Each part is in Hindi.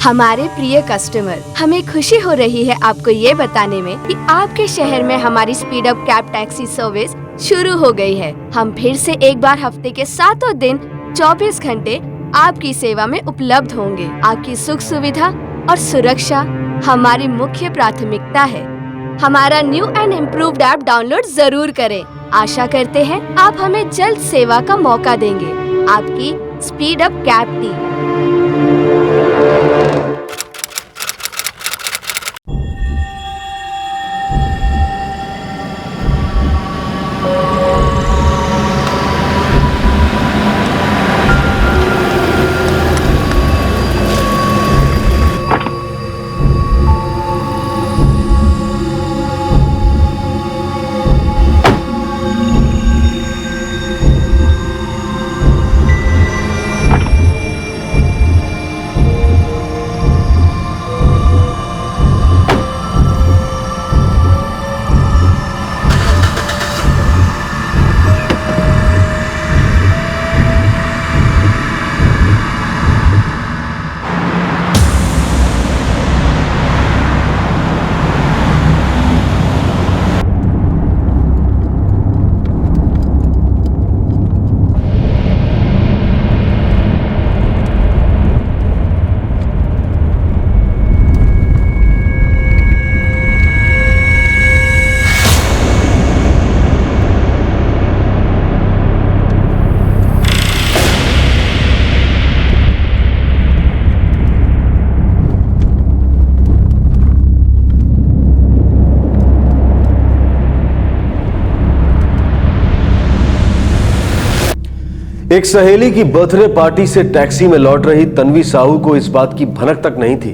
हमारे प्रिय कस्टमर, हमें खुशी हो रही है आपको ये बताने में कि आपके शहर में हमारी speed up cab taxi service शुरू हो गई है। हम फिर से एक बार हफ्ते के 7 दिन 24 घंटे आपकी सेवा में उपलब्ध होंगे। आपकी सुख सुविधा और सुरक्षा हमारी मुख्य प्राथमिकता है। हमारा new and improved app download जरूर करें। आशा करते हैं आप हमें जल्द सेवा का मौका देंगे। आपकी स्पीड अप कैब टीम। एक सहेली की बर्थडे पार्टी से टैक्सी में लौट रही तन्वी साहू को इस बात की भनक तक नहीं थी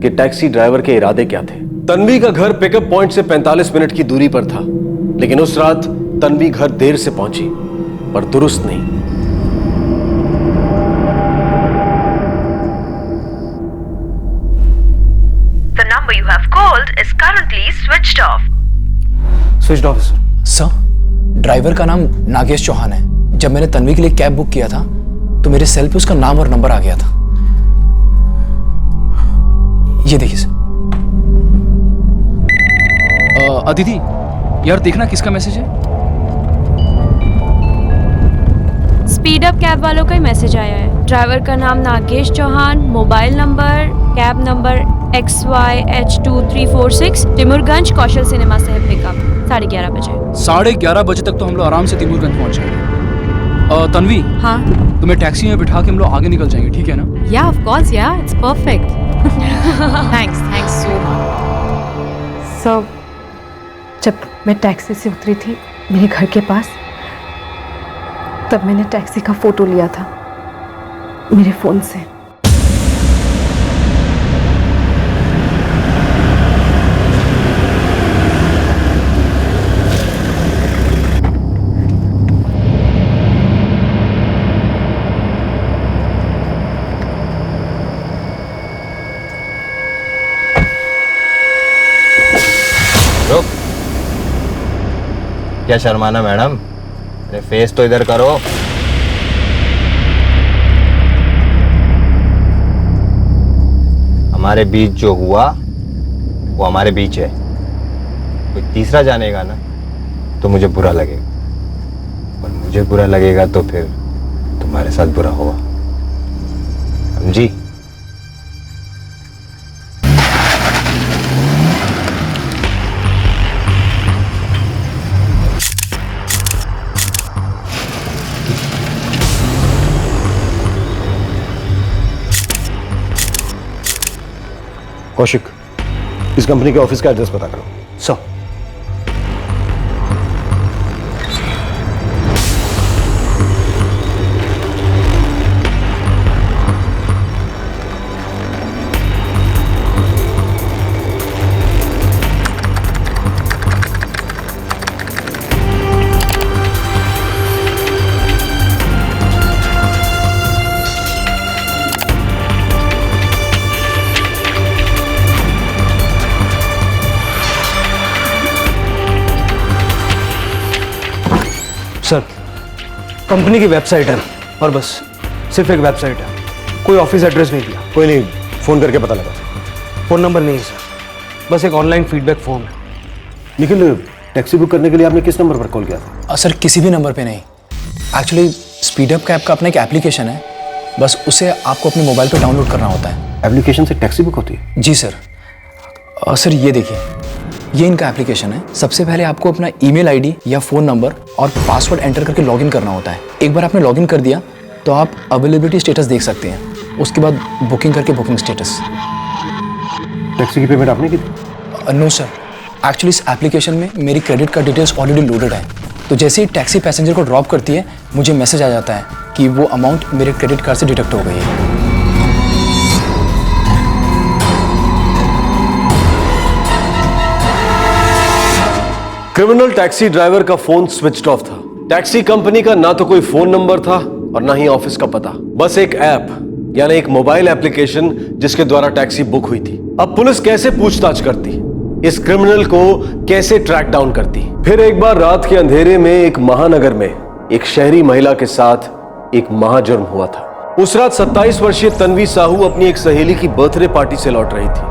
कि टैक्सी ड्राइवर के इरादे क्या थे। तन्वी का घर पिकअप पॉइंट से 45 मिनट की दूरी पर था, लेकिन उस रात तन्वी घर देर से पहुंची, पर दुरुस्त नहीं। The number you have called is currently switched off. Switch off sir, driver का नाम नागेश चौहान है। जब मैंने तन्वी के लिए कैब बुक किया था तो मेरे सेल पे उसका नाम और नंबर आ गया था। ये देखिए सर। अदिति, यार देखना किसका मैसेज है। स्पीड अप कैब वालों का ही मैसेज आया है। ड्राइवर का नाम Nagesh Chauhan, mobile number, cab number XYH2346, Timurganj Kaushal cinema से है पिकअप 11:30 बजे। 11:30 बजे तक तो हम लोग आराम से तिमुरगंज पहुंच जाएंगे। तन्वी, हाँ, तुम्हें टैक्सी में बिठा के हम लोग आगे निकल जाएंगे, ठीक है ना? Yeah of course, yeah it's perfect. Thanks so much. So जब मैं टैक्सी से उतरी थी मेरे घर के पास, तब मैंने टैक्सी का फोटो लिया था मेरे फोन से। क्या शर्माना मैडम, अरे फेस तो इधर करो। हमारे बीच जो हुआ वो हमारे बीच है। कोई तीसरा जानेगा ना तो मुझे बुरा लगेगा, और मुझे बुरा लगेगा तो फिर तुम्हारे साथ बुरा होगा, समझी? कौशिक, इस कंपनी के ऑफिस का एड्रेस पता करो। सर। सर कंपनी की वेबसाइट है और बस सिर्फ एक वेबसाइट है, कोई ऑफिस एड्रेस नहीं दिया। कोई नहीं, फोन करके पता लगा। फ़ोन नंबर नहीं है सर, बस एक ऑनलाइन फीडबैक फॉर्म है। निखिल, टैक्सी बुक करने के लिए आपने किस नंबर पर कॉल किया था? सर किसी भी नंबर पे नहीं, एक्चुअली स्पीडअप कैब का अपना एक एप्लीकेशन है, बस उसे आपको अपने मोबाइल पे डाउनलोड करना होता है। एप्लीकेशन से टैक्सी बुक होती है? जी सर। सर ये देखिए, ये इनका एप्लीकेशन है। सबसे पहले आपको अपना ईमेल आईडी या फ़ोन नंबर और पासवर्ड एंटर करके लॉगिन करना होता है। एक बार आपने लॉगिन कर दिया तो आप अवेलेबिलिटी स्टेटस देख सकते हैं, उसके बाद बुकिंग करके बुकिंग स्टेटस। टैक्सी की पेमेंट आपने की थी? नो सर, एक्चुअली इस एप्लीकेशन में मेरी credit card details already loaded है, तो जैसे ही टैक्सी पैसेंजर को ड्रॉप करती है मुझे मैसेज आ जाता है कि वो अमाउंट मेरे क्रेडिट कार्ड से डिडक्ट हो गई है। क्रिमिनल टैक्सी ड्राइवर का फोन स्विच्ड ऑफ था। टैक्सी कंपनी का ना तो कोई फोन नंबर था और ना ही ऑफिस का पता, बस एक ऐप यानी एक मोबाइल एप्लीकेशन जिसके द्वारा टैक्सी बुक हुई थी। अब पुलिस कैसे पूछताछ करती, इस क्रिमिनल को कैसे ट्रैक डाउन करती? फिर एक बार रात के अंधेरे में एक महानगर में एक शहरी महिला के साथ एक महाजुर्म हुआ था। उस रात 27 वर्षीय तन्वी साहू अपनी एक सहेली की बर्थडे पार्टी से लौट रही थी।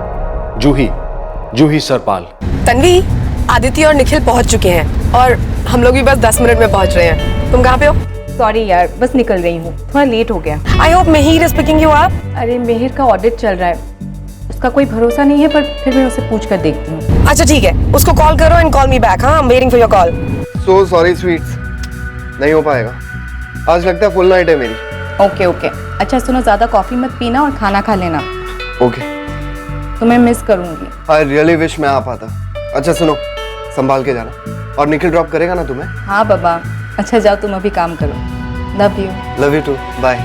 जूही सरपाल। तन्वी, आदित्य और निखिल पहुंच चुके हैं और हम लोग भी बस 10 मिनट में पहुंच रहे हैं। तुम कहाँ पे हो? सॉरी यार, बस निकल रही हूँ, थोड़ा लेट हो गया। I hope Mehir is picking you up. अरे मेहिर का ऑडिट चल रहा है, उसका कोई भरोसा नहीं है, पर फिर मैं उसे पूछ कर देखती हूँ। अच्छा ठीक है, उसको कॉल करो एंड कॉल मी बैक। हाँ, I am waiting for your call. So sorry sweets, नहीं हो पाएगा। आज लगता है फुल नाइट है मेरी। ओके ओके, अच्छा सुनो, ज्यादा कॉफी मत पीना और खाना खा लेना। ओके। तुम्हें मिस करूंगी। आई रियली विश मैं आ पाता। अच्छा सुनो, संभाल के जाना, और निखिल ड्रॉप करेगा ना तुम्हें? हाँ बाबा। अच्छा जाओ, तुम अभी काम करो। Love you. Love you too, bye.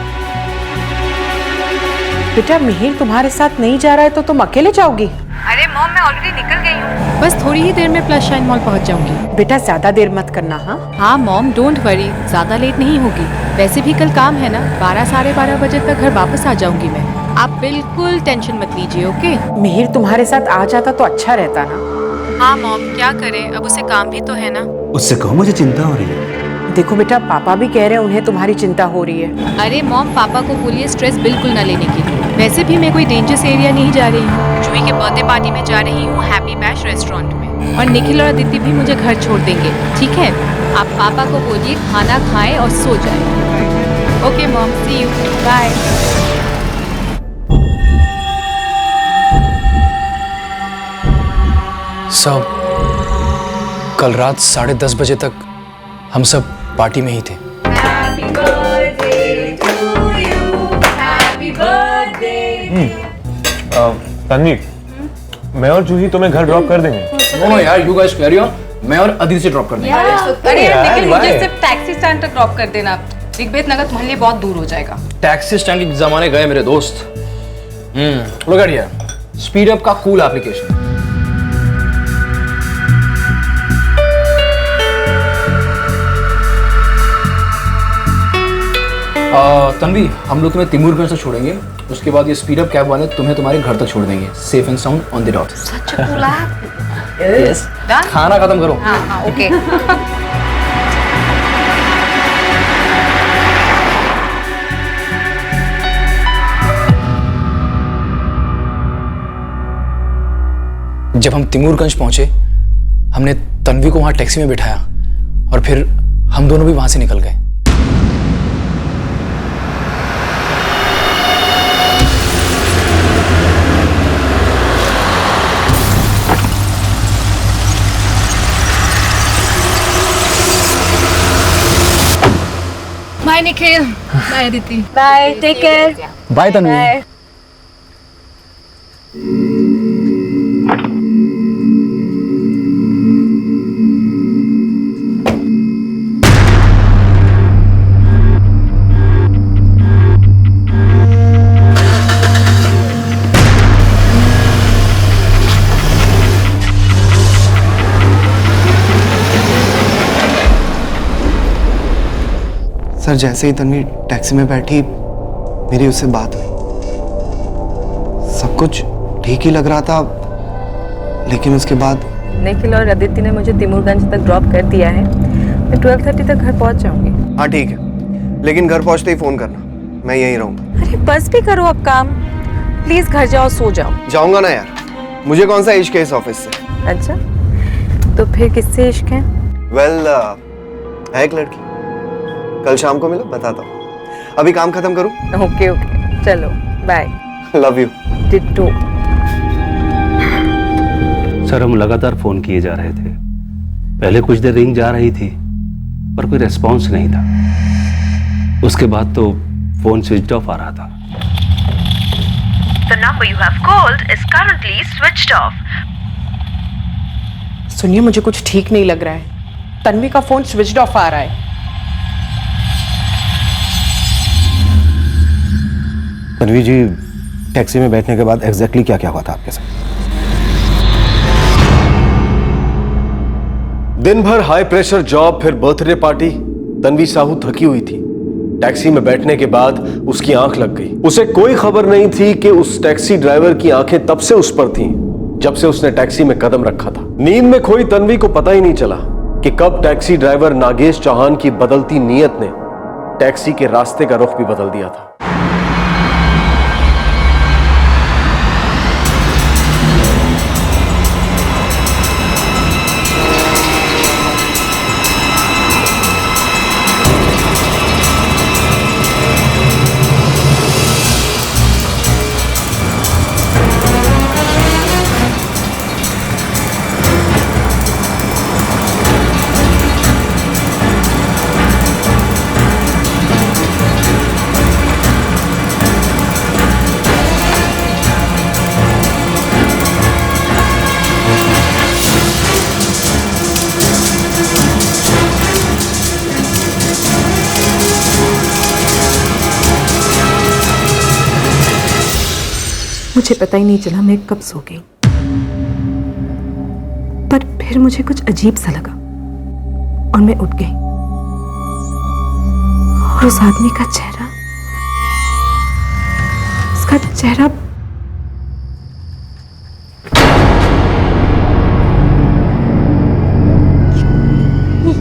बेटा मिहिर तुम्हारे साथ नहीं जा रहा है तो तुम अकेले जाओगी? अरे मॉम, मैं ऑलरेडी निकल गई हूँ। बस थोड़ी ही देर में प्लस शाइन मॉल पहुंच जाऊंगी। बेटा ज्यादा देर मत करना। हाँ मॉम, डोंट वरी, ज्यादा लेट नहीं होगी। वैसे भी कल काम है ना, 12 साढ़े 12 बजे तक घर वापस आ जाऊंगी मैं। आप बिल्कुल टेंशन मत लीजिए, ओके? मिहिर तुम्हारे साथ आ जाता तो अच्छा रहता ना। हाँ मॉम, क्या करें, अब उसे काम भी तो है ना। उससे कहो मुझे चिंता हो रही है। देखो बेटा, पापा भी कह रहे हैं उन्हें तुम्हारी चिंता हो रही है। अरे मॉम, पापा को बोलिए स्ट्रेस बिल्कुल ना लेने के लिए। वैसे भी मैं कोई डेंजरस एरिया नहीं जा रही हूँ, जूही के बर्थडे पार्टी में जा रही हूँ, हैप्पी बैश रेस्टोरेंट में। और निखिल और अदिति भी मुझे घर छोड़ देंगे, ठीक है? आप पापा को बोलिए खाना खाएं और सो जाएं। Okay mom, see you, bye. सब कल रात 10:30 बजे तक हम सब पार्टी में ही थे। तन्वी, मैं और जूही तुम्हें घर ड्रॉप कर देंगे। नो यार, यू गाइस कैरी ऑन, मैं और अदिति से ड्रॉप कर देंगे। अरे यार, मुझे सिर्फ टैक्सी स्टैंड तक ड्रॉप कर देना। ऋग्वेद नगर तुम्हारे लिए बहुत दूर हो जाएगा। टैक्सी स्टैंड के जमाने गए मेरे दोस्त। Look at here, speed up का कूल एप्लीकेशन। तन्वी, हम लोग तुम्हें तिमूरगंज से छोड़ेंगे, उसके बाद ये स्पीड अप कैब वाले तुम्हें तुम्हारे घर तक छोड़ देंगे, safe and sound on the dot. Such cool app. Yes, खाना खत्म करो। हाँ, ओके। जब हम तिमूरगंज पहुंचे, हमने तन्वी को वहां टैक्सी में बिठाया और फिर हम दोनों भी वहां से निकल गए। Bye Nikhil, bye Aditi. Bye, take care. Bye Tanvi. Sir, जैसे ही तन्वी टैक्सी में बैठी मेरी उससे बात हुई। सब कुछ ठीक ही लग रहा था, लेकिन उसके बाद निखिल और अदिति ने मुझे तिमूरगंज तक ड्रॉप कर दिया है मैं 12:30 तक घर पहुंच जाऊंगी। हाँ ठीक है, लेकिन घर पहुंचते ही फोन करना, मैं यहीं रहूंगा। अरे बस भी करो अब काम, प्लीज घर जाओ, सो जाओ। जाऊंगा ना यार, मुझे कौन सा इश्क है इस ऑफिस से। अच्छा, तो फिर किससे इश्क है? वेल, है एक लड़की, कल शाम को मिलो, बताता हूँ। अभी काम खत्म करूँ? ओके ओके, चलो bye. Love you. Ditto. Sir, हम लगातार फोन किए जा रहे थे। पहले कुछ देर रिंग जा रही थी पर कोई रेस्पॉन्स नहीं था। उसके बाद तो फोन स्विच ऑफ आ रहा था। The number you have called is currently switched off. सुनिए, मुझे कुछ ठीक नहीं लग रहा है। तन्वी का फोन स्विच्ड ऑफ आ रहा है। तन्वी जी, टैक्सी में बैठने के बाद एग्जैक्टली क्या क्या हुआ था आपके साथ? दिन भर हाई प्रेशर जॉब, फिर बर्थडे पार्टी। तन्वी साहू थकी हुई थी। टैक्सी में बैठने के बाद उसकी आंख लग गई। उसे कोई खबर नहीं थी कि उस टैक्सी ड्राइवर की आंखें तब से उस पर थीं जब से उसने टैक्सी में कदम रखा था। नींद में खोई तन्वी को पता ही नहीं चला कि कब टैक्सी ड्राइवर नागेश चौहान की बदलती नीयत ने टैक्सी के रास्ते का रुख भी बदल दिया था। मुझे पता ही नहीं चला मैं कब सो गई, पर फिर मुझे कुछ अजीब सा लगा और मैं उठ गई। और उस आदमी का चेहरा, उसका चेहरा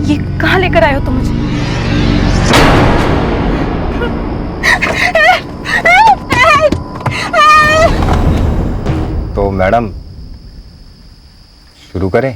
ये कहाँ लेकर आए हो तुम मुझे? तो मैडम शुरू करें?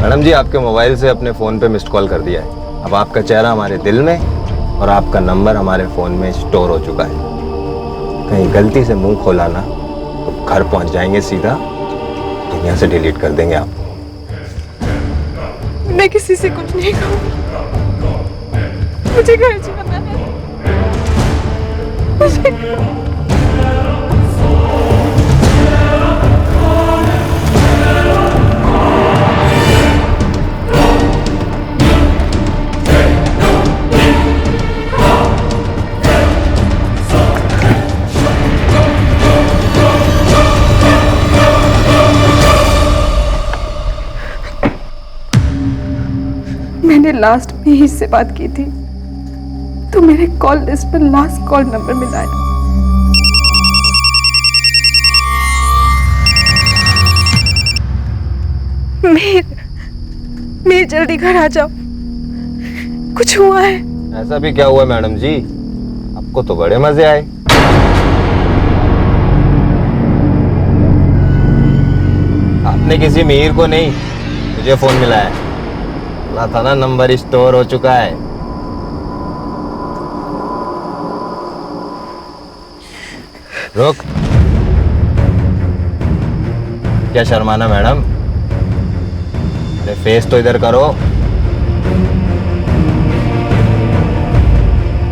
मैडम जी, आपके मोबाइल से अपने फ़ोन पे मिस्ड कॉल कर दिया है। अब आपका चेहरा हमारे दिल में और आपका नंबर हमारे फ़ोन में स्टोर हो चुका है। कहीं गलती से मुंह खोला ना तो घर पहुंच जाएंगे सीधा, दुनिया से डिलीट कर देंगे आपको। मैं किसी से कुछ नहीं कहूँगी, मुझे घर जाना है। मुझे मैंने लास्ट में ही इससे बात की थी तो मेरे कॉल लिस्ट पर लास्ट कॉल नंबर मिला है। मेरे जल्दी घर आ जाओ, कुछ हुआ है। ऐसा भी क्या हुआ मैडम जी, आपको तो बड़े मजे आए। आपने किसी मीर को नहीं, मुझे फोन मिला है। बोला था ना नंबर स्टोर हो चुका है, रुक। क्या शर्माना मैडम? अरे फेस तो इधर करो।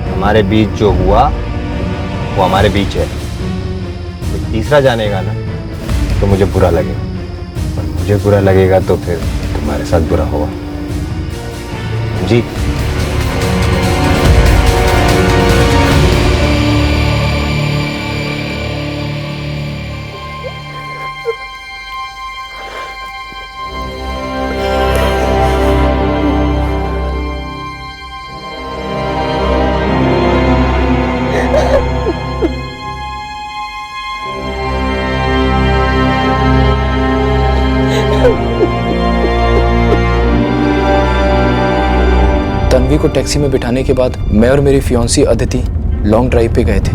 हमारे बीच जो हुआ वो हमारे बीच है। कोई तीसरा जानेगा ना तो मुझे बुरा लगेगा, और मुझे बुरा लगेगा तो फिर तुम्हारे साथ बुरा होगा जी। तन्वी को टैक्सी में बिठाने के बाद मैं और मेरी फियांसी अदिति लॉन्ग ड्राइव पे गए थे।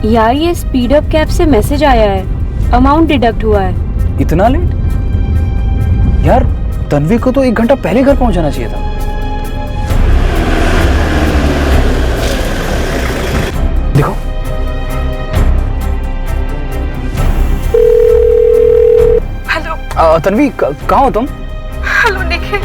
यार ये स्पीड अप कैब से मैसेज आया है, अमाउंट डिडक्ट हुआ है। इतना लेट? यार तन्वी को तो 1 घंटा पहले घर पहुंचाना चाहिए था। देखो हेलो तन्वी, कहाँ हो तुम? हेलो निखिल।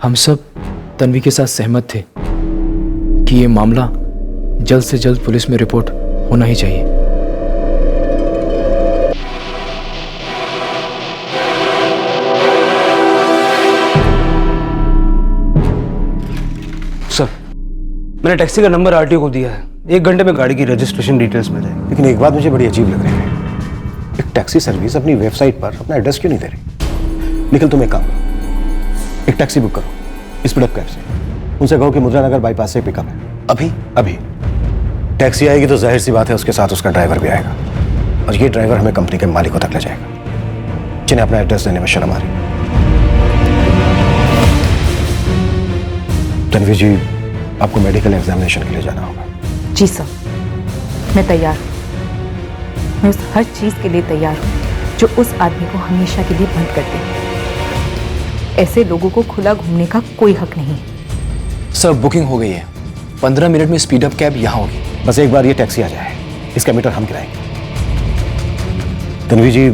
हम सब तन्वी के साथ सहमत थे कि ये मामला जल्द से जल्द पुलिस में रिपोर्ट होना ही चाहिए। सर, मैंने टैक्सी का नंबर आरटीओ को दिया है। 1 घंटे में गाड़ी की रजिस्ट्रेशन डिटेल्स मिल जाएगी। लेकिन एक बात मुझे बड़ी अजीब लग रही है, एक टैक्सी सर्विस अपनी वेबसाइट पर अपना एड्रेस क्यों नहीं दे रही? निखिल तुम एक काम करो, एक टैक्सी बुक करो स्पीडअप कैब से। उनसे कहो कि मुद्रा नगर बाईपास से पिकअप है। अभी टैक्सी आएगी तो जाहिर सी बात है उसके साथ उसका ड्राइवर भी आएगा, और ये ड्राइवर हमें कंपनी के मालिकों तक ले जाएगा जिन्हें अपना एड्रेस देने में शर्म आ रही। तन्वी जी, आपको मेडिकल एग्जामिनेशन के लिए जाना होगा। जी सर, मैं तैयार हूँ। मैं उस हर चीज के लिए तैयार हूँ जो उस आदमी को हमेशा के लिए बंद कर दे। ऐसे लोगों को खुला घूमने का कोई हक नहीं। सर बुकिंग हो गई है, 15 मिनट में स्पीडअप कैब यहाँ होगी। बस एक बार ये टैक्सी आ जाए, इसका मीटर हम गिराएंगे। तन्वी जी,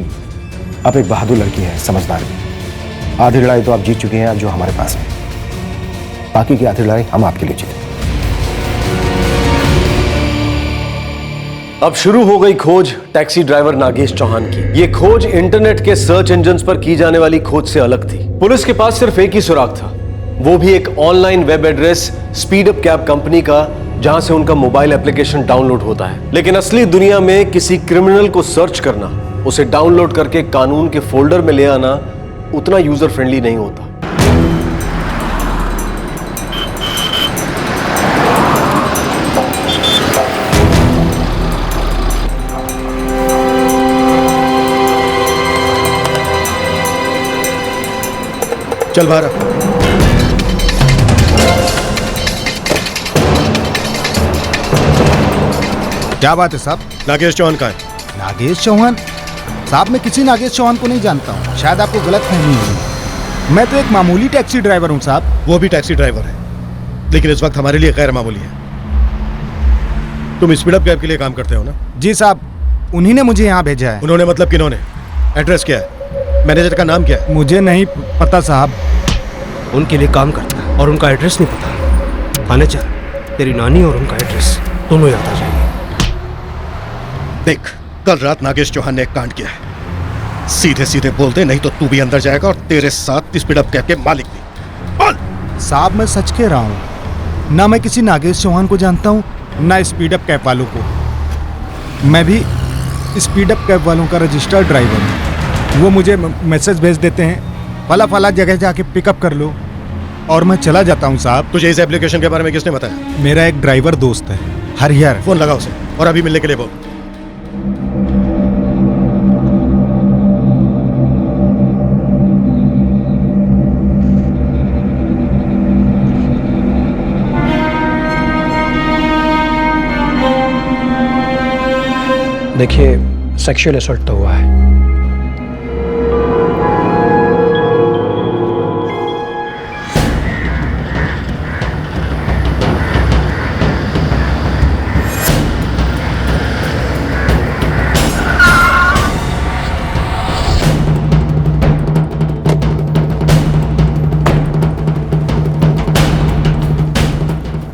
आप एक बहादुर लड़की हैं, समझदार भी। आधी लड़ाई तो आप जीत चुकी हैं, अब जो हमारे पास है, बाकी की आधी लड़ाई हम आपके लिए जीतेंगे। अब शुरू हो गई खोज टैक्सी ड्राइवर नागेश चौहान की। ये खोज इंटरनेट के सर्च इंजन्स पर की जाने वाली खोज से अलग थी। पुलिस के पास सिर्फ एक ही सुराग था, वो भी एक online web address Speedup cab company का, जहां से उनका मोबाइल एप्लीकेशन डाउनलोड होता है। लेकिन असली दुनिया में किसी क्रिमिनल को सर्च करना, उसे डाउनलोड करके कानून के फोल्डर में ले आना उतना यूजर फ्रेंडली नहीं होता। चल बाहर। क्या बात है साहब? नागेश चौहान कहाँ है? नागेश चौहान साहब, मैं किसी नागेश चौहान को नहीं जानता हूँ, शायद आपको गलत फहमी हुई। मैं तो एक मामूली टैक्सी ड्राइवर हूँ साहब। वो भी टैक्सी ड्राइवर है, लेकिन इस वक्त हमारे लिए गैर मामूली है। तुम स्पीडअप कैब के लिए काम करते हो ना? जी साहब, उन्हीं ने मुझे यहाँ भेजा है। उन्होंने मतलब किन्होंने? एड्रेस क्या है? मैनेजर का नाम क्या है? मुझे नहीं पता साहब। उनके लिए काम करता है और उनका एड्रेस नहीं पता। आने चल, तेरी नानी और उनका एड्रेस दोनों याद आ जाएंगे। देख, कल रात नागेश चौहान ने एक कांड किया है। सीधे सीधे बोल दे, नहीं तो तू भी अंदर जाएगा और तेरे साथ स्पीडअप कैब के मालिक भी। बोल। साहब मैं सच कह रहा हूँ, ना मैं किसी नागेश चौहान को जानता हूँ, ना स्पीडअप कैब वालों को। मैं भी स्पीडअप कैब वालों का रजिस्टर्ड ड्राइवर हूँ। वो मुझे मैसेज भेज देते हैं, फला फला जगह जाके पिकअप कर लो, और मैं चला जाता हूँ साहब। तुझे इस एप्लीकेशन के बारे में किसने बताया? मेरा एक ड्राइवर दोस्त है, हरिहर। फोन लगा उसे और अभी मिलने के लिए बोल। देखिए, सेक्सुअल असॉल्ट तो हुआ है।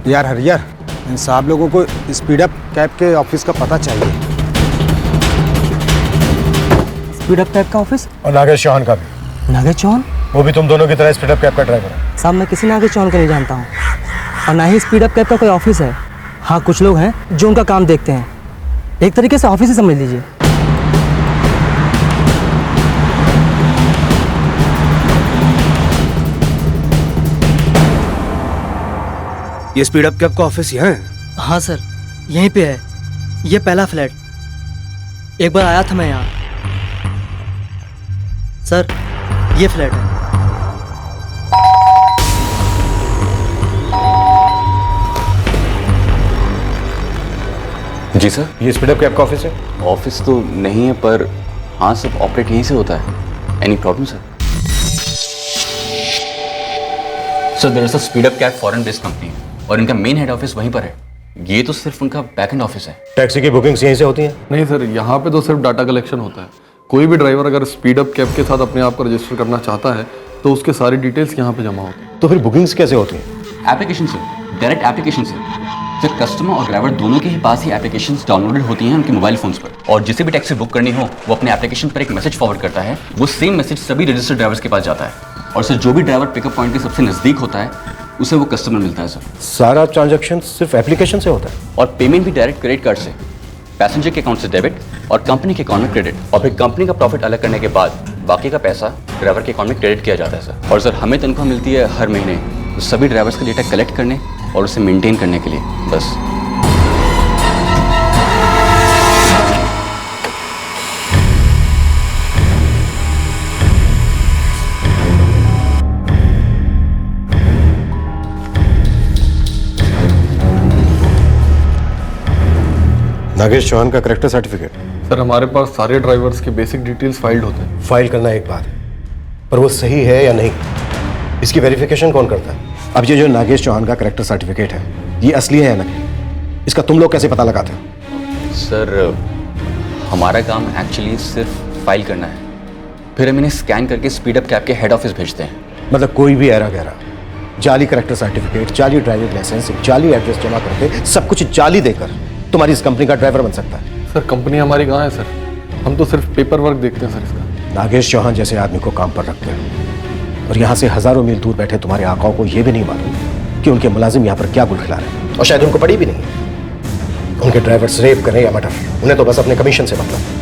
यार हरियर, इन साहब लोगों को स्पीड अप कैब के ऑफिस का पता चाहिए। स्पीड अप कैब का ऑफिस? और नागेश चौहान का भी। नागेश चौहान? वो भी तुम दोनों की तरह स्पीड अप कैब का ड्राइवर है। साहब, मैं किसी नागेश चौहान को नहीं जानता हूँ, और ना ही स्पीड अप कैब का कोई ऑफिस है। हाँ, कुछ लोग हैं जो उनका काम देखते हैं, एक तरीके से ऑफिस ही समझ लीजिए। ये स्पीड अप कैब का ऑफिस यहाँ है? हाँ सर, यहीं पे है। ये पहला फ्लैट। एक बार आया था मैं यहाँ। सर, ये फ्लैट है। जी सर, ये स्पीड अप कैब का ऑफिस है? ऑफिस तो नहीं है, पर हाँ सब ऑपरेट यहीं से होता है। Any problem sir? सर, दरअसल speed up cab foreign based company है और इनका मेन हेड ऑफिस वहीं पर है। ये तो सिर्फ उनका बैक एंड ऑफिस है। टैक्सी की बुकिंग्स यहीं से होती हैं? नहीं सर, यहाँ पे तो सिर्फ डाटा कलेक्शन होता है। कोई भी ड्राइवर अगर स्पीड अप कैब के साथ अपने आप को रजिस्टर करना चाहता है तो उसके सारी डिटेल्स यहाँ पे जमा होती हैं। तो फिर बुकिंग्स कैसे होती हैं? एप्लीकेशन से, डायरेक्ट एप्लीकेशन से। सर, कस्टमर और ड्राइवर दोनों के ही पास ही एप्लीकेशंस डाउनलोडेड होती हैं उनके मोबाइल फोन्स पर, और जिसे भी टैक्सी बुक करनी हो वो अपने एप्लीकेशन पर एक मैसेज फॉरवर्ड करता है। वो सेम मैसेज सभी रजिस्टर्ड ड्राइवर्स के पास जाता है, और सर जो भी ड्राइवर पिकअप पॉइंट के सबसे नजदीक होता है उसे वो कस्टमर मिलता है। सर, सारा ट्रांजैक्शन सिर्फ एप्लीकेशन से होता है? और पेमेंट भी डायरेक्ट क्रेडिट कार्ड से, पैसेंजर के अकाउंट से डेबिट और कंपनी के अकाउंट में क्रेडिट, और फिर कंपनी का प्रॉफिट अलग करने के बाद बाकी का पैसा ड्राइवर के अकाउंट में क्रेडिट किया जाता है। सर, और सर हमें तनख्वाह मिलती है हर महीने तो सभी ड्राइवर्स का डेटा कलेक्ट करने और उसे मेंटेन करने के लिए, बस। नागेश चौहान का करेक्टर सर्टिफिकेट? सर, हमारे पास सारे ड्राइवर्स के बेसिक डिटेल्स फाइल्ड होते हैं। फाइल करना एक बात है, पर वो सही है या नहीं, इसकी वेरिफिकेशन कौन करता है? अब ये जो नागेश चौहान का करेक्टर सर्टिफिकेट है, ये असली है या नकली, इसका तुम लोग कैसे पता लगाते हो? सर, हमारा काम एक्चुअली सिर्फ फाइल करना है, फिर हम इन्हें स्कैन करके स्पीड अप कैब के हेड ऑफिस भेजते हैं। मतलब कोई भी ऐरा गैरा, जाली करेक्टर सर्टिफिकेट, जाली ड्राइविंग लाइसेंस, जाली एड्रेस जमा करके सब कुछ जाली देकर तुम्हारी इस कंपनी का ड्राइवर बन सकता है? सर, कंपनी हमारी कहाँ है सर, हम तो सिर्फ पेपर वर्क देखते हैं सर इसका। नागेश चौहान जैसे आदमी को काम पर रखते हो और यहाँ से हजारों मील दूर बैठे तुम्हारे आकाओं को यह भी नहीं मालूम कि उनके मुलाजिम यहाँ पर क्या गुल खिला रहे हैं, और शायद उनको पड़ी भी नहीं। उनके ड्राइवर्स रेप करें या मर्डर, उन्हें तो बस अपने कमीशन से मतलब।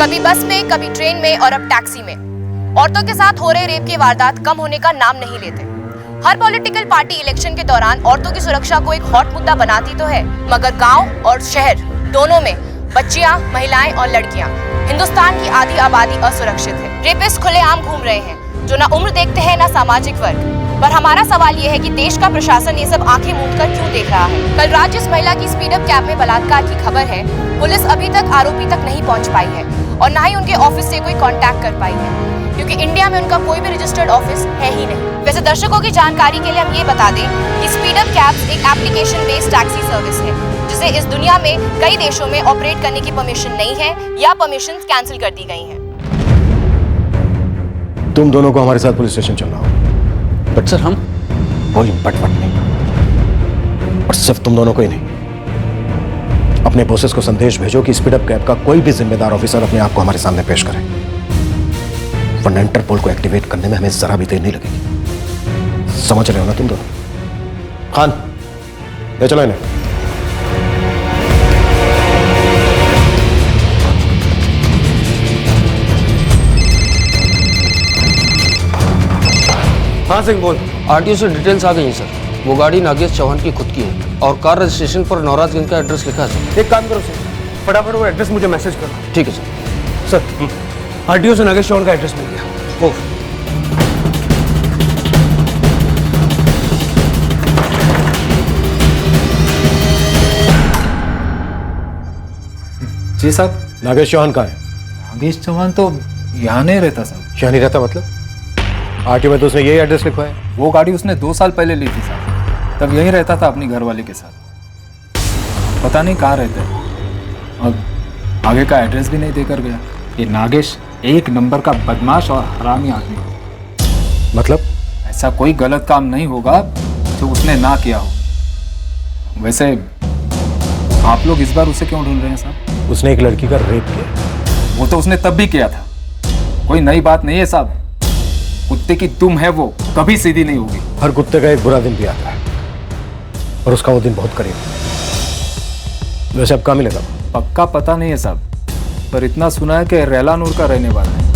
कभी बस में, कभी ट्रेन में और अब टैक्सी में औरतों के साथ हो रहे रेप की वारदात कम होने का नाम नहीं लेते। हर पॉलिटिकल पार्टी इलेक्शन के दौरान औरतों की सुरक्षा को एक हॉट मुद्दा बनाती तो है, मगर गांव और शहर दोनों में बच्चियां, महिलाएं और लड़कियां, हिंदुस्तान की आधी आबादी असुरक्षित है। रेपिस्ट खुलेआम घूम रहे हैं जो ना उम्र देखते हैं ना सामाजिक वर्ग। पर हमारा सवाल ये है कि देश का प्रशासन ये सब आंखें मूंद कर क्यों देख रहा है। कल रात जिस महिला की स्पीड अप कैब में बलात्कार की खबर है, पुलिस अभी तक आरोपी तक नहीं पहुंच पाई है और ना ही उनके ऑफिस से कोई कांटेक्ट कर पाई है, क्योंकि इंडिया में उनका कोई भी रजिस्टर्ड ऑफिस है ही नहीं। वैसे दर्शकों की जानकारी के लिए हम ये बता दें कि स्पीड अप कैब्स एक एप्लीकेशन बेस्ड टैक्सी सर्विस है जिसे इस दुनिया में कई देशों में ऑपरेट करने की परमिशन नहीं है या परमिशन कैंसिल कर दी गई हैं। तुम दोनों को हमारे साथ पुलिस स्टेशन चलना होगा। बट सर, हम कोई बटवट नहीं, और सिर्फ तुम दोनों को ही नहीं, अपने बॉसेस को संदेश भेजो कि स्पीड अप कैब का कोई भी जिम्मेदार ऑफिसर अपने आप को हमारे सामने पेश करे, वरना इंटरपोल को एक्टिवेट करने में हमें जरा भी देर नहीं लगेगी। समझ रहे हो ना तुम दोनों? खान, ले चलो इन्हें। हाँ सिंह बोल। आरटीओ से डिटेल्स आ गई हैं सर। वो गाड़ी नागेश चौहान की खुद की है और कार रजिस्ट्रेशन पर नौराजगंज का एड्रेस लिखा है सर। एक काम करो सर, फटाफट वो एड्रेस मुझे मैसेज करो। ठीक है सर। सर आरटीओ से नागेश चौहान का एड्रेस मिल गया। ओह जी साहब। नागेश चौहान कहाँ है? नागेश चौहान तो यहाँ नहीं रहता साहब। यहाँ नहीं रहता मतलब? आरटीओ में तो उसने यही एड्रेस लिखवा है। वो गाड़ी उसने 2 साल पहले ली थी साहब, तब यहीं रहता था अपनी घरवाली के साथ। पता नहीं कहाँ रहते हैं, अब आगे का एड्रेस भी नहीं देकर गया। ये नागेश एक नंबर का बदमाश और हरामी आदमी है। मतलब? ऐसा कोई गलत काम नहीं होगा जो उसने ना किया हो। वैसे आप लोग इस बार उसे क्यों ढूंढ रहे हैं साहब? उसने एक लड़की का रेप किया। वो तो उसने तब भी किया था, कोई नई बात नहीं है साहब। कुत्ते की दुम है वो, कभी सीधी नहीं होगी। हर कुत्ते का एक बुरा दिन भी आता है और उसका वो दिन बहुत करीब है। वैसे अब कहाँ मिलेगा? पक्का पता नहीं है साहब, पर इतना सुना है कि रेलानूर का रहने वाला है।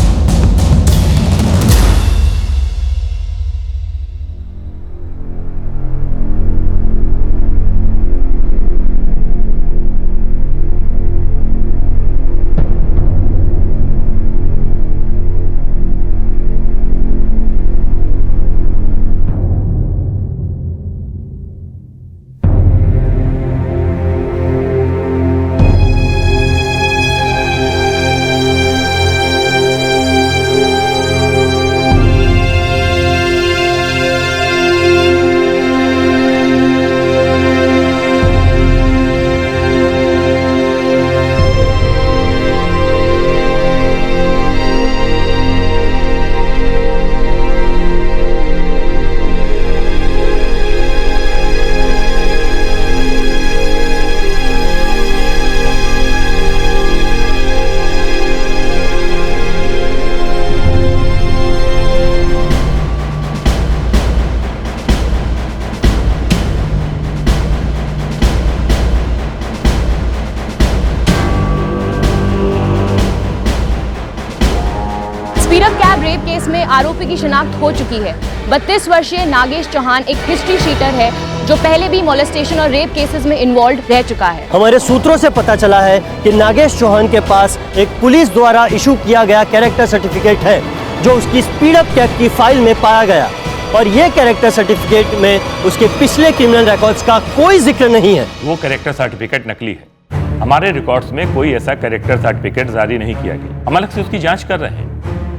स्पीडअप कैब रेप केस में आरोपी की शिनाख्त हो चुकी है। 32 वर्षीय नागेश चौहान एक हिस्ट्री शीटर है जो पहले भी मोलेस्टेशन और रेप केसेस में इन्वॉल्व रह चुका है। हमारे सूत्रों से पता चला है कि नागेश चौहान के पास एक पुलिस द्वारा इशू किया गया कैरेक्टर सर्टिफिकेट है जो उसकी स्पीडअप कैब की फाइल में पाया गया, और ये कैरेक्टर सर्टिफिकेट में उसके पिछले क्रिमिनल रिकॉर्ड्स का कोई जिक्र नहीं है। वो कैरेक्टर सर्टिफिकेट नकली है। हमारे रिकॉर्ड्स में कोई ऐसा कैरेक्टर सर्टिफिकेट जारी नहीं किया गया। हम अलग से उसकी जांच कर रहे हैं,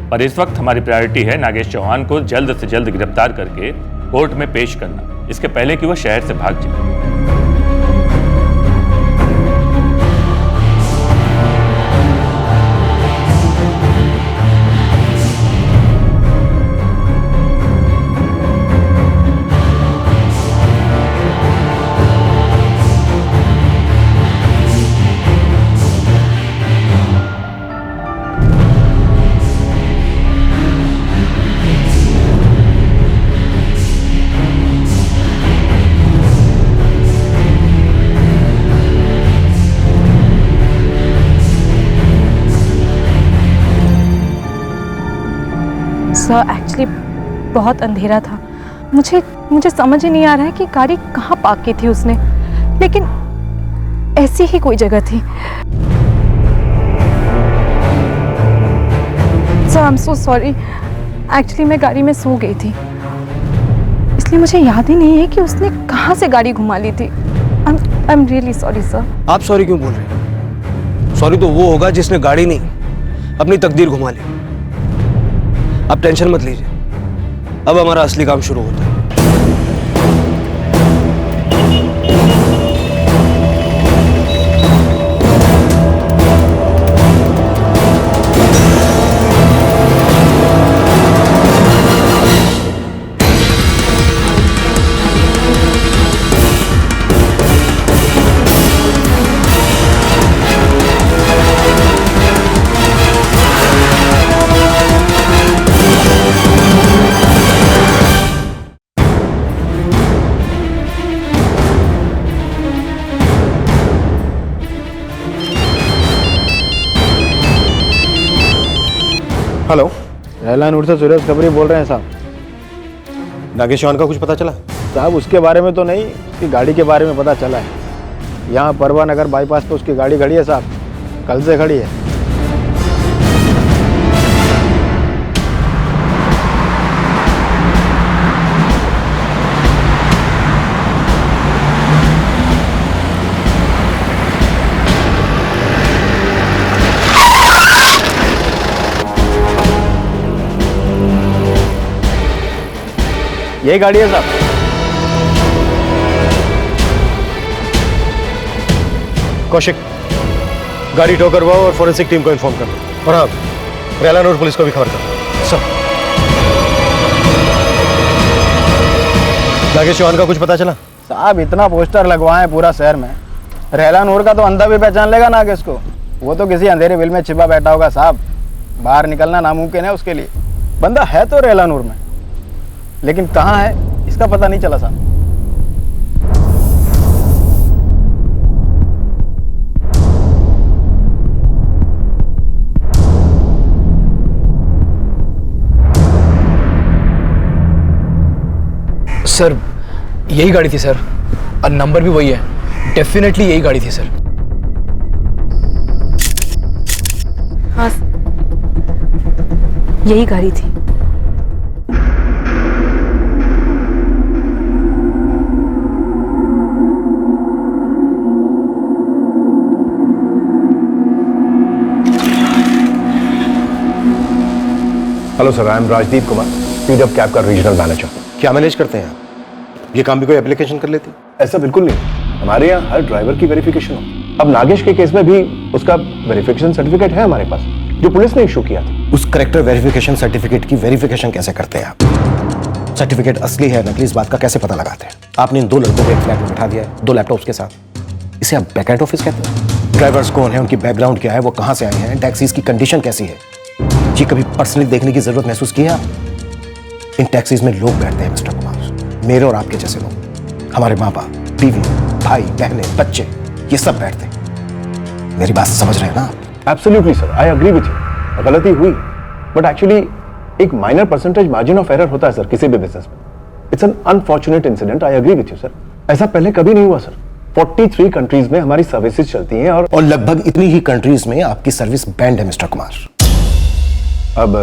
पर इस वक्त हमारी प्रायोरिटी है नागेश चौहान को जल्द से जल्द गिरफ्तार करके कोर्ट में पेश करना, इसके पहले कि वह शहर से भाग जाए। सर एक्चुअली बहुत अंधेरा था, मुझे समझ ही नहीं आ रहा है कि गाड़ी कहाँ पार्क की थी उसने, लेकिन ऐसी ही कोई जगह थी। Sir I am so sorry, actually मैं गाड़ी में सो गई थी, इसलिए मुझे याद ही नहीं है कि उसने कहाँ से गाड़ी घुमा ली थी। I am really sorry sir. आप सॉरी क्यों बोल रहे हैं? सॉरी तो वो होगा जिसने गाड़ी नहीं अपनी तकदीर घुमा ली। आप टेंशन मत लीजिए, अब हमारा असली काम शुरू होता है। हेलो, रैलानूर से सुरेश खबरी बोल रहे हैं साहब। नागेश चौहान का कुछ पता चला? साहब उसके बारे में तो नहीं, उसकी गाड़ी के बारे में पता चला है। यहाँ परवा नगर बाईपास पे उसकी गाड़ी खड़ी है साहब, कल से खड़ी है। यही गाड़ी है साहब। कौशिक, गाड़ी टो करवाओ और फोरेंसिक टीम को इन्फॉर्म कर दो। और हाँ, रैलानूर पुलिस को भी खबर करो। सब नागेश चौहान का कुछ पता चला? साहब इतना पोस्टर लगवाए हैं पूरा शहर में, रैलानूर का तो अंधा भी पहचान लेगा नागेश को। वो तो किसी अंधेरे बिल में छिपा बैठा होगा साहब, बाहर निकलना नामुमकिन है उसके लिए। बंदा है तो रैलानूर में, लेकिन कहाँ है इसका पता नहीं चला साहब। सर यही गाड़ी थी सर, और नंबर भी वही है। डेफिनेटली यही गाड़ी थी सर। हाँ, यही गाड़ी थी। Hello sir, I am Rajdeep Kumar, Speedup cab का रीजनल मैनेजर। क्या मैनेज करते हैं आप? ये काम भी कोई एप्लीकेशन कर लेती? ऐसा बिल्कुल नहीं, हमारे यहाँ हर ड्राइवर की वेरिफिकेशन हो। अब नागेश के केस में भी उसका वेरिफिकेशन सर्टिफिकेट है हमारे पास, जो पुलिस ने इशू किया था। उस करेक्टर वेरिफिकेशन सर्टिफिकेट की वेरिफिकेशन कैसे करते हैं आप? सर्टिफिकेट असली है नकली, इस बात का कैसे पता लगाते हैं? आपने इन 2 लड़कों को एक फ्लैट में बिठा दिया है, 2 लैपटॉप्स के साथ। इसे आप बैकएंड ऑफिस कहते हैं? ड्राइवर्स कौन है, उनकी बैकग्राउंड क्या है, वो कहाँ से आए हैं, टैक्सीज की कंडीशन कैसी है, ये कभी पर्सनली देखने की जरूरत महसूस की है आप? इन टैक्सीज में लोग बैठते हैं मिस्टर कुमार, मेरे और आपके जैसे लोग। हमारे माँ बाप, बीवी, भाई, बहनें, बच्चे, ये सब बैठते हैं। मेरी बात समझ रहे हैं ना आप? Absolutely sir, I agree with you. गलती हुई, बट एक्चुअली एक minor percentage margin of error होता है सर किसी भी बिजनेस में। It's an unfortunate incident, I agree with you sir. ऐसा पहले कभी नहीं हुआ सर। 43 कंट्रीज में हमारी सर्विसेज चलती हैं और लगभग इतनी ही कंट्रीज में आपकी सर्विस बैंड है मिस्टर कुमार। अब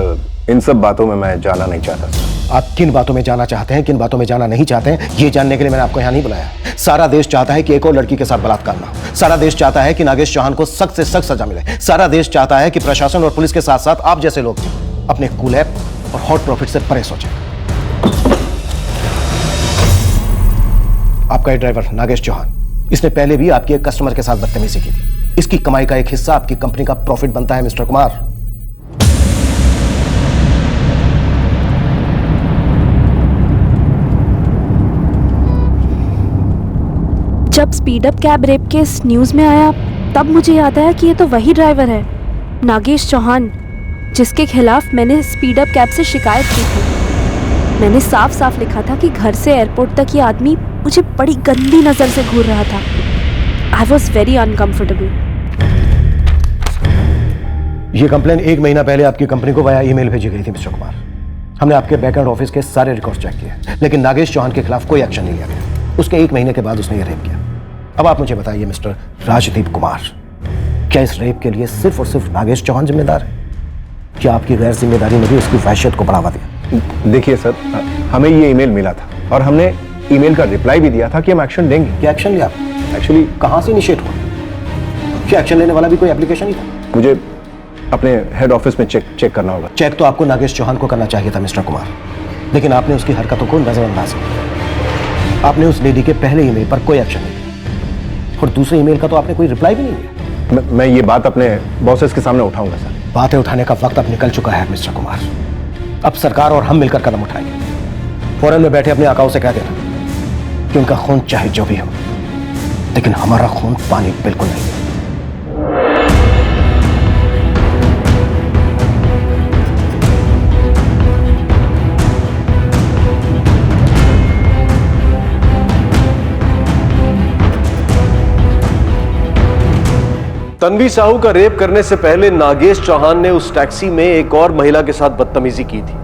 इन सब बातों में मैं जाना नहीं चाहता सर। आप किन बातों में जाना चाहते हैं, किन बातों में जाना नहीं चाहते हैं, ये जानने के लिए मैंने आपको यहाँ नहीं बुलाया। सारा देश चाहता है कि एक और लड़की के साथ बलात्कार ना हो। सारा देश चाहता है कि नागेश चौहान को सख्त से सख्त सजा मिले। सारा देश चाहता है कि प्रशासन और पुलिस के साथ साथ आप जैसे लोग अपने कूल ऐप और हॉट प्रॉफिट से परे सोचें। आपका ये ड्राइवर नागेश चौहान, इसने पहले भी आपके एक कस्टमर के साथ बदतमीजी की थी। इसकी कमाई का एक हिस्सा आपकी कंपनी का प्रॉफिट बनता है मिस्टर कुमार। जब Speedup cab rape case news में आया तब मुझे याद आया कि ये तो वही ड्राइवर है, नागेश चौहान, जिसके खिलाफ मैंने स्पीडअप कैब से शिकायत की थी। मैंने साफ साफ लिखा था कि घर से एयरपोर्ट तक ये आदमी मुझे बड़ी गंदी नज़र से घूर रहा था। I was very uncomfortable. ये कंप्लेन 1 महीना पहले आपकी कंपनी को वाया ईमेल भेजी गई थी मिस्टर कुमार। हमने आपके बैकएंड ऑफिस के सारे रिकॉर्ड चेक किए, लेकिन नागेश चौहान के खिलाफ कोई एक्शन नहीं लिया गया। उसके 1 महीने के बाद उसने ये रेप किया। अब आप मुझे बताइए मिस्टर राजदीप कुमार, क्या इस रेप के लिए सिर्फ और सिर्फ नागेश चौहान जिम्मेदार है? क्या आपकी गैर जिम्मेदारी ने भी उसकी वहशत को बढ़ावा दिया? देखिए सर, हमें ये ईमेल मिला था और हमने ईमेल का रिप्लाई भी दिया था कि हम एक्शन लेंगे। क्या एक्शन लिया? एक्चुअली कहाँ से इनिशिएट हुआ? क्या एक्शन लेने वाला भी कोई एप्लीकेशन ही था? मुझे अपने हेड ऑफिस में चेक करना होगा। चेक तो आपको नागेश चौहान को करना चाहिए था मिस्टर कुमार, लेकिन आपने उसकी हरकतों को नजरअंदाज किया। आपने उस लेडी के पहले ईमेल पर कोई एक्शन नहीं लिया और दूसरे ईमेल का तो आपने कोई रिप्लाई भी नहीं दिया। मैं ये बात अपने बॉसेस के सामने उठाऊंगा सर। बातें उठाने का वक्त अब निकल चुका है मिस्टर कुमार। अब सरकार और हम मिलकर कदम उठाएंगे। फॉरेन में बैठे अपने आकाओं से कह देना कि उनका खून चाहे जो भी हो, लेकिन हमारा खून पानी बिल्कुल नहीं है। तन्वी साहू का रेप करने से पहले नागेश चौहान ने उस टैक्सी में एक और महिला के साथ बदतमीजी की थी,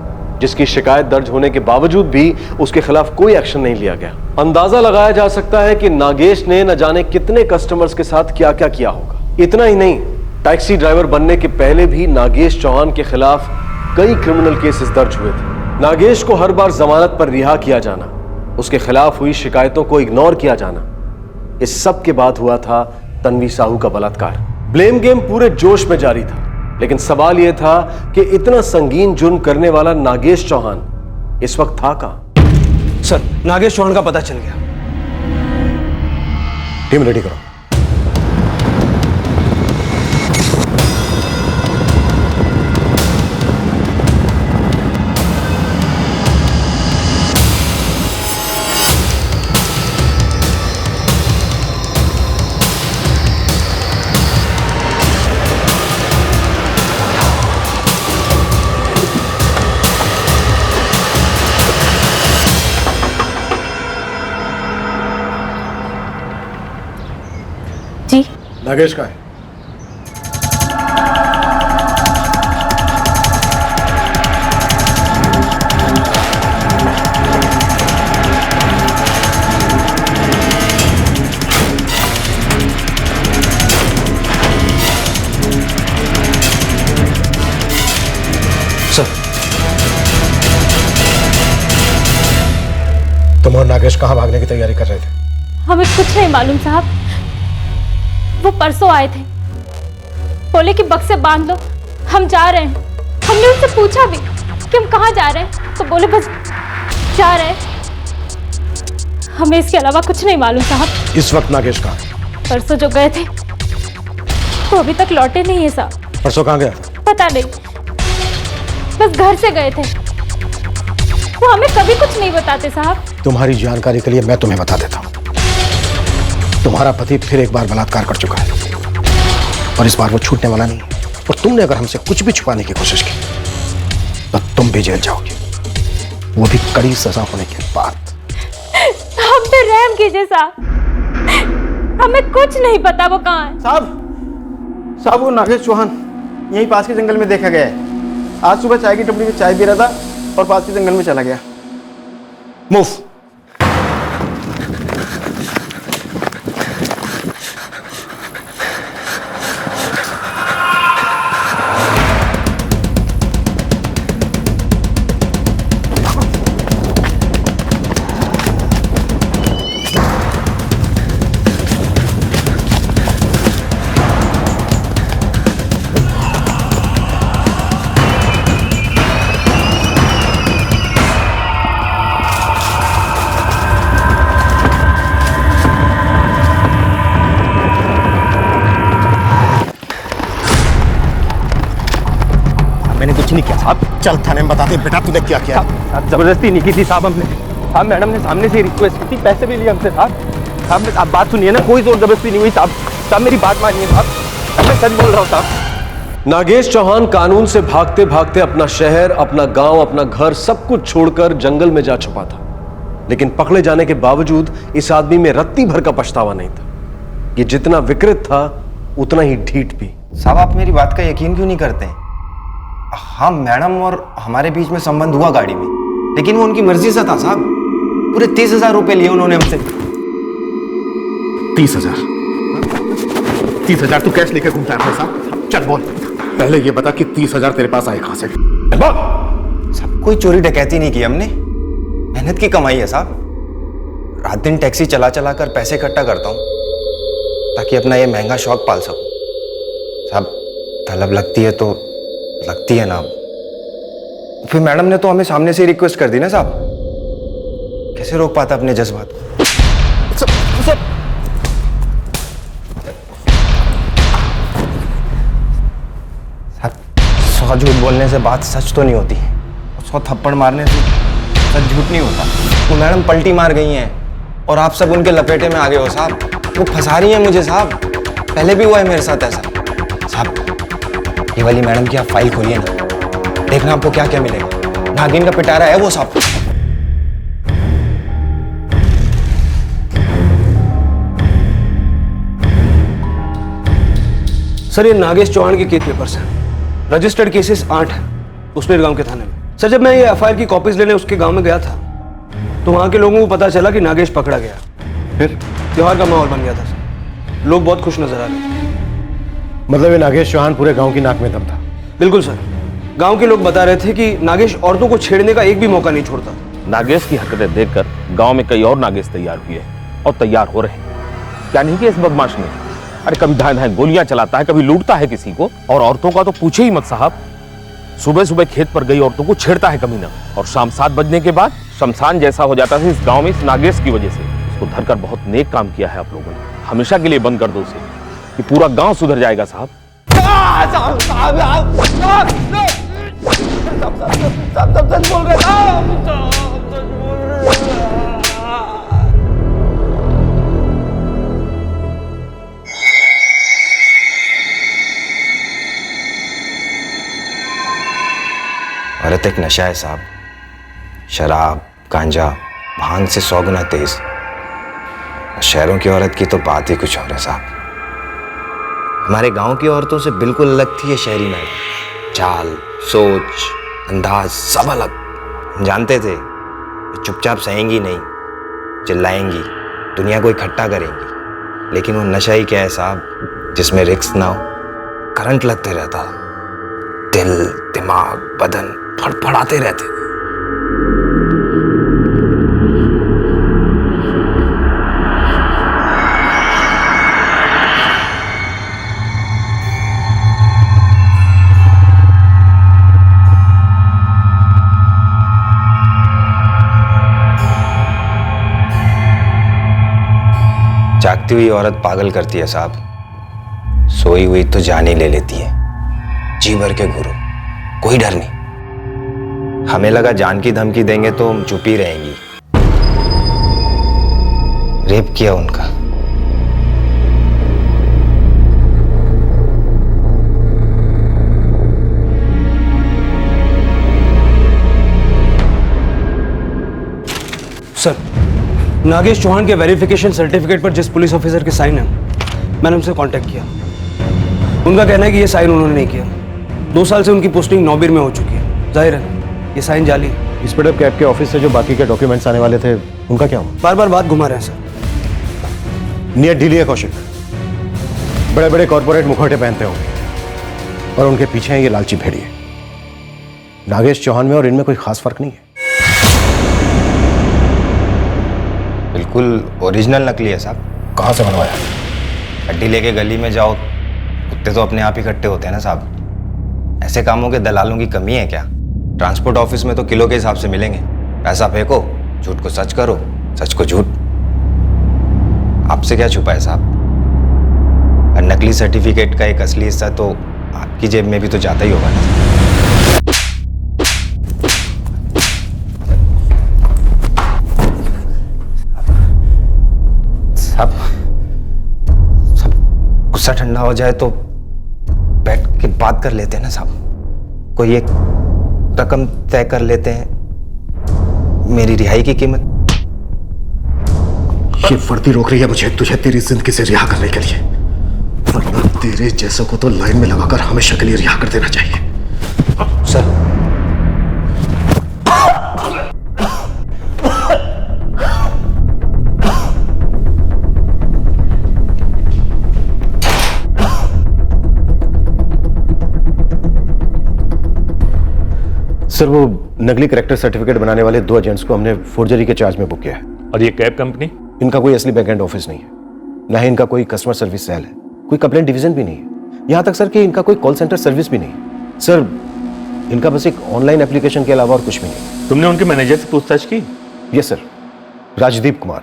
जिसकी शिकायत दर्ज होने के बावजूद भी उसके खिलाफ कोई एक्शन नहीं लिया गया। अंदाजा लगाया जा सकता है कि नागेश ने न जाने कितने कस्टमर्स के साथ क्या क्या किया होगा। इतना ही नहीं, टैक्सी ड्राइवर बनने के पहले भी नागेश चौहान के खिलाफ कई क्रिमिनल केसेस दर्ज हुए थे। नागेश को हर बार जमानत पर रिहा किया जाना, उसके खिलाफ हुई शिकायतों को इग्नोर किया जाना, इस सब के बाद हुआ था तन्वी साहू का बलात्कार। ब्लेम गेम पूरे जोश में जारी था, लेकिन सवाल यह था कि इतना संगीन जुर्म करने वाला नागेश चौहान इस वक्त था कहां? सर, नागेश चौहान का पता चल गया। टीम रेडी करो। जी नागेश का है। सर, तुम और नागेश कहां भागने की तैयारी कर रहे थे? हमें कुछ नहीं मालूम साहब। वो परसों आए थे, बोले कि बक्से बांध लो, हम जा रहे हैं। हमने उनसे पूछा भी कि हम कहाँ जा रहे हैं, तो बोले बस जा रहे हैं। हमें इसके अलावा कुछ नहीं मालूम साहब। इस वक्त नागेश कहां है? परसों जो गए थे वो अभी तक लौटे नहीं है साहब। परसों कहां गया? पता नहीं, बस घर से गए थे। वो हमें कभी कुछ नहीं बताते साहब। तुम्हारी जानकारी के लिए मैं तुम्हें बता देता हूं, तुम्हारा पति फिर एक बार बलात्कार कर चुका है और इस बार वो छूटने वाला नहीं है। और तुमने अगर हमसे कुछ भी छुपाने की कोशिश की तो तुम भी जेल जाओगे, वो भी कड़ी सजा होने के बाद। हम पे रहम कीजिए साहब, हमें कुछ नहीं पता वो कहाँ है। साहब वो नागेश चौहान यहीं पास के जंगल में देखा गया है। आज सुबह चाय की टपरी में चाय पी रहा था और पास के जंगल में चला गया। मूव। मैंने कुछ नहीं किया साहब। चल थाने में बताते बेटा तूने क्या किया। साहब जबरदस्ती नहीं की थी साहब हमने। साहब मैडम ने सामने से रिक्वेस्ट की थी, पैसे भी लिए हमसे साहब। आप बात सुनिए ना, कोई जोर जबरदस्ती नहीं हुई साहब। साहब मेरी बात मानिए साहब, मैं सच बोल रहा हूँ साहब। नागेश चौहान कानून से भागते भागते अपना शहर, अपना गांव, अपना घर सब कुछ छोड़कर जंगल में जा छुपा था, लेकिन पकड़े जाने के बावजूद इस आदमी में रत्ती भर का पछतावा नहीं था। ये जितना विकृत था उतना ही ढीठ भी। साहब आप मेरी बात का यकीन क्यों नहीं करते? हाँ मैडम और हमारे बीच में संबंध हुआ गाड़ी में, लेकिन वो उनकी मर्जी से था साहब। पूरे 30,000 रुपए लिए उन्होंने हमसे। 30,000? 30,000 तू कैश लेकर घूमता है साहब? चल बोल, पहले ये बता कि 30,000 तेरे पास आए कहां से? सब कोई चोरी डकैती नहीं की हमने, मेहनत की कमाई है साहब। रात दिन टैक्सी चला चला कर पैसे इकट्ठा करता हूँ ताकि अपना ये महंगा शौक पाल सकूं। साहब तलब लगती है तो लगती है ना। फिर मैडम ने तो हमें सामने से रिक्वेस्ट कर दी ना साहब, कैसे रोक पाता अपने जज्बात। साहब 100 झूठ बोलने से बात सच तो नहीं होती, 100 थप्पड़ मारने से सच झूठ नहीं होता। वो मैडम पलटी मार गई हैं और आप सब उनके लपेटे में आ गए हो साहब। वो फंसा रही हैं मुझे साहब, पहले भी हुआ है मेरे साथ ऐसा। साहब ये वाली मैडम की आप फाइल खोलिए ना, देखना आपको क्या क्या मिलेगा। नागिन का पिटारा है वो साहब। सर ये नागेश चौहान के केस पेपर्स हैं। रजिस्टर्ड केसेस 8 हैं उसमें गांव के थाने में। सर जब मैं ये एफआईआर की कॉपीज लेने उसके गांव में गया था तो वहां के लोगों को पता चला कि नागेश पकड़ा गया। फिर त्योहार का माहौल बन गया था सर, लोग बहुत खुश नजर आ रहे थे। मतलब ये नागेश चौहान पूरे गांव की नाक में दम था? बिल्कुल सर, गांव के लोग बता रहे थे कि नागेश औरतों को छेड़ने का एक भी मौका नहीं छोड़ता। नागेश की हरकतें देखकर गांव में कई और नागेश तैयार हुए और तैयार हो रहे हैं। क्या नहीं किया इस बदमाश ने? अरे कभी धाए धाए गोलियां चलाता है, कभी लूटता है किसी को, और औरतों का तो पूछे ही मत साहब। सुबह सुबह खेत पर गई औरतों को छेड़ता है कमीना, और शाम 7 बजने के बाद शमशान जैसा हो जाता है इस गांव में इस नागेश की वजह से। इसको धरकर बहुत नेक काम किया है आप लोगों ने। हमेशा के लिए बंद कर दो उसे, कि पूरा गांव सुधर जाएगा साहब। बोल रहे औरत एक नशा है साहब, शराब, गांजा, भांग से 100 गुना तेज। शहरों की औरत की तो बात ही कुछ और है साहब। हमारे गांव की औरतों से बिल्कुल अलग थी ये शहरी नारी। चाल, सोच, अंदाज सब अलग। हम जानते थे चुपचाप सहेंगी नहीं, चिल्लाएंगी, दुनिया को इकट्ठा करेंगी। लेकिन वो नशा ही क्या है साहब जिसमें रिस्क ना हो, करंट लगते रहता, दिल, दिमाग, बदन फड़फड़ाते रहते थे। जागती हुई औरत पागल करती है साहब, सोई हुई तो जान ही ले लेती है। जी भर के घूरो, कोई डर नहीं। हमें लगा जान की धमकी देंगे तो हम चुप ही रहेंगी। रेप किया उनका। सर, नागेश चौहान के वेरिफिकेशन सर्टिफिकेट पर जिस पुलिस ऑफिसर के साइन है, मैंने उनसे कांटेक्ट किया। उनका कहना है कि ये साइन उन्होंने नहीं किया। 2 साल से उनकी पोस्टिंग नौबीर में हो चुकी है। जाहिर है ये साइन जाली। स्पीडअप कैब के ऑफिस से जो बाकी के डॉक्यूमेंट्स आने वाले थे उनका क्या हुआ? बार बार बात घुमा रहे हैं सर। नियत ढीली है कौशिक। बड़े बड़े कॉर्पोरेट मुखौटे पहनते होंगे और उनके पीछे हैं ये लालची भेड़िए। नागेश चौहान में और इनमें कोई खास फर्क नहीं है। बिल्कुल ओरिजिनल नकली है साहब। कहाँ से बनवाया? हड्डी लेके गली में जाओ, कुत्ते तो अपने आप ही इकट्ठे होते हैं ना साहब। ऐसे कामों के दलालों की कमी है क्या? ट्रांसपोर्ट ऑफिस में तो किलो के हिसाब से मिलेंगे। पैसा फेंको, झूठ को सच करो, सच को झूठ। आपसे क्या छुपा है साहब? और नकली सर्टिफिकेट का एक असली हिस्सा तो आपकी जेब में भी तो जाता ही होगा ना। सब गुस्सा ठंडा हो जाए तो बैठ के बात कर लेते हैं ना साहब। कोई एक रकम तय कर लेते हैं, मेरी रिहाई की कीमत। ये वर्दी रोक रही है मुझे तुझे तेरी जिंदगी से रिहा करने के लिए, वरना तेरे जैसों को तो लाइन में लगाकर हमेशा के लिए रिहा कर देना चाहिए। सर, सर वो नकली करेक्टर सर्टिफिकेट बनाने वाले 2 एजेंट्स को हमने फोर्जरी के चार्ज में बुक किया है। और ये कैब कंपनी? इनका कोई असली बैकएंड ऑफिस नहीं है, ना ही इनका कोई कस्टमर सर्विस सेल है, कोई कंप्लेंट डिवीजन भी नहीं है। यहाँ तक सर कि इनका कोई कॉल सेंटर सर्विस भी नहीं है। सर इनका बस एक ऑनलाइन एप्लीकेशन के अलावा और कुछ भी नहीं। तुमने उनके मैनेजर से पूछताछ की? Yes sir, Rajdeep Kumar,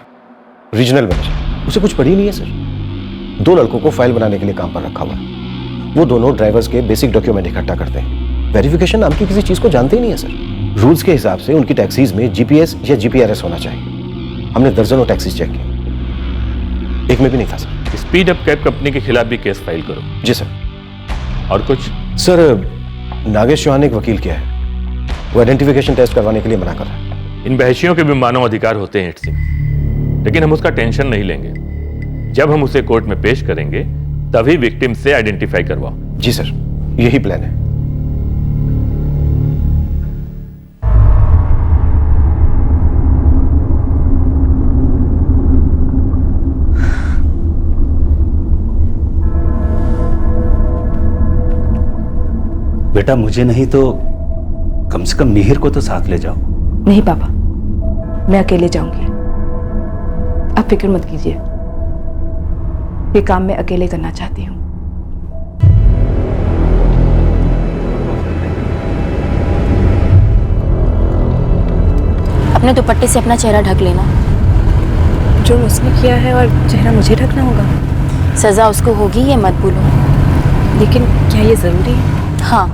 regional manager. उसे कुछ पड़ी नहीं है सर। 2 लड़कों को फाइल बनाने के लिए काम पर रखा हुआ है। वो दोनों ड्राइवर्स के बेसिक डॉक्यूमेंट इकट्ठा करते हैं। वेरिफिकेशन नाम की किसी चीज को जानते ही नहीं है सर। रूल्स के हिसाब से उनकी टैक्सीज में जीपीएस या जीपीआरएस होना चाहिए। हमने दर्जनों टैक्सीज चेक की, एक में भी नहीं था sir. Speed up cab company के खिलाफ भी केस फाइल करो। जी सर। और कुछ? सर नागेश चौहान ने एक वकील किया है, वो आइडेंटिफिकेशन टेस्ट करवाने के लिए मना कर रहा है। इन बहशियों के भी मानव अधिकार होते हैं इट सिंह, लेकिन हम उसका टेंशन नहीं लेंगे। जब हम उसे कोर्ट में पेश करेंगे तभी विक्टिम से आइडेंटिफाई करवाओ। जी सर, यही प्लान है। बेटा मुझे नहीं तो कम से कम मिहिर को तो साथ ले जाओ। नहीं पापा, मैं अकेले जाऊंगी। आप फिक्र मत कीजिए, ये काम मैं अकेले करना चाहती हूँ। अपने दुपट्टे से अपना चेहरा ढक लेना। जो उसने किया है और चेहरा मुझे ढकना होगा? सजा उसको होगी, ये मत भूलो। लेकिन क्या ये जरूरी है? हाँ।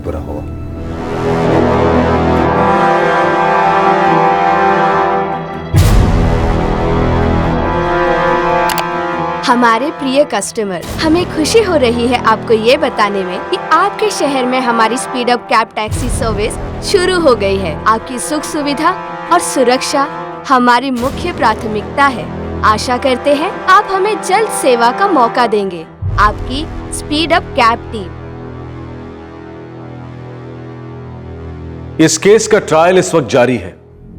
बुरा हुआ। हमारे प्रिय कस्टमर, हमें खुशी हो रही है आपको ये बताने में कि आपके शहर में हमारी speed up cab taxi service शुरू हो गई है। आपकी सुख सुविधा और सुरक्षा हमारी मुख्य प्राथमिकता है। आशा करते हैं आप हमें जल्द सेवा का मौका देंगे। आपकी स्पीड अप कैब टीम। इस केस का ट्रायल इस वक्त जारी है,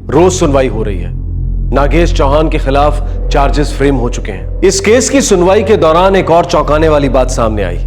रोज सुनवाई हो रही है। नागेश चौहान के खिलाफ चार्जेस फ्रेम हो चुके हैं। इस केस की सुनवाई के दौरान एक और चौंकाने वाली बात सामने आई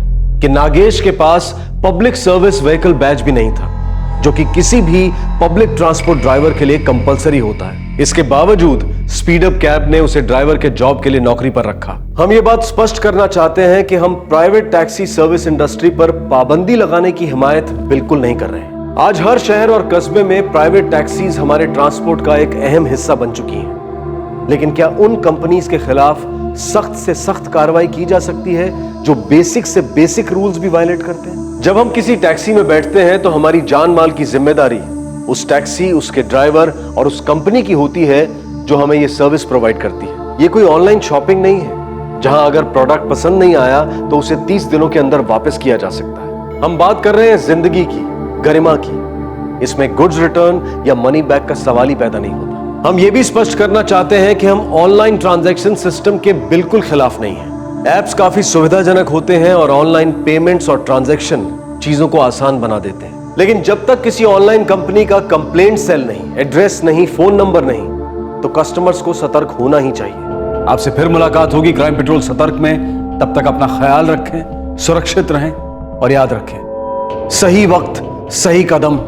कि नागेश के पास पब्लिक सर्विस व्हीकल बैज भी नहीं था, जो कि किसी भी पब्लिक ट्रांसपोर्ट ड्राइवर के लिए कंपलसरी होता है। इसके बावजूद स्पीड अप कैब ने उसे ड्राइवर के जॉब के लिए नौकरी पर रखा। हम ये बात स्पष्ट करना चाहते हैं कि हम प्राइवेट टैक्सी सर्विस इंडस्ट्री पर पाबंदी लगाने की हिमायत बिल्कुल नहीं कर रहे हैं। आज हर शहर और कस्बे में प्राइवेट टैक्सीज हमारे ट्रांसपोर्ट का एक अहम हिस्सा बन चुकी हैं। लेकिन क्या उन कंपनीज के खिलाफ सख्त से सख्त कार्रवाई की जा सकती है जो बेसिक से बेसिक रूल्स भी वायलेट करते हैं? जब हम किसी टैक्सी में बैठते हैं तो हमारी जान माल की जिम्मेदारी उस टैक्सी, उसके ड्राइवर और उस कंपनी की होती है जो हमें ये सर्विस प्रोवाइड करती है। ये कोई ऑनलाइन शॉपिंग नहीं है जहां अगर प्रोडक्ट पसंद नहीं आया तो उसे 30 दिनों के अंदर वापस किया जा सकता है। हम बात कर रहे हैं जिंदगी की, गरिमा की। इसमें गुड्स रिटर्न या मनी बैक का सवाल ही पैदा नहीं होता। हम ये भी स्पष्ट करना चाहते हैं कि हम ऑनलाइन ट्रांजैक्शन सिस्टम के बिल्कुल खिलाफ नहीं हैं। एप्स काफी सुविधाजनक होते हैं और ऑनलाइन पेमेंट्स और ट्रांजैक्शन चीजों को आसान बना देते हैं। लेकिन जब तक किसी ऑनलाइन कंपनी का कंप्लेंट सेल नहीं, एड्रेस नहीं, फोन नंबर नहीं, तो कस्टमर्स को सतर्क होना ही चाहिए। आपसे फिर मुलाकात होगी क्राइम पेट्रोल सतर्क में। तब तक अपना ख्याल रखें, सुरक्षित रहें और याद रखें, सही वक्त सही कदम,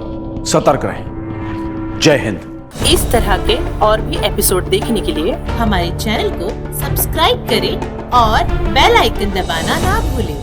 सतर्क रहें। जय हिंद। इस तरह के और भी एपिसोड देखने के लिए हमारे चैनल को सब्सक्राइब करें और बेल आइकन दबाना ना भूलें।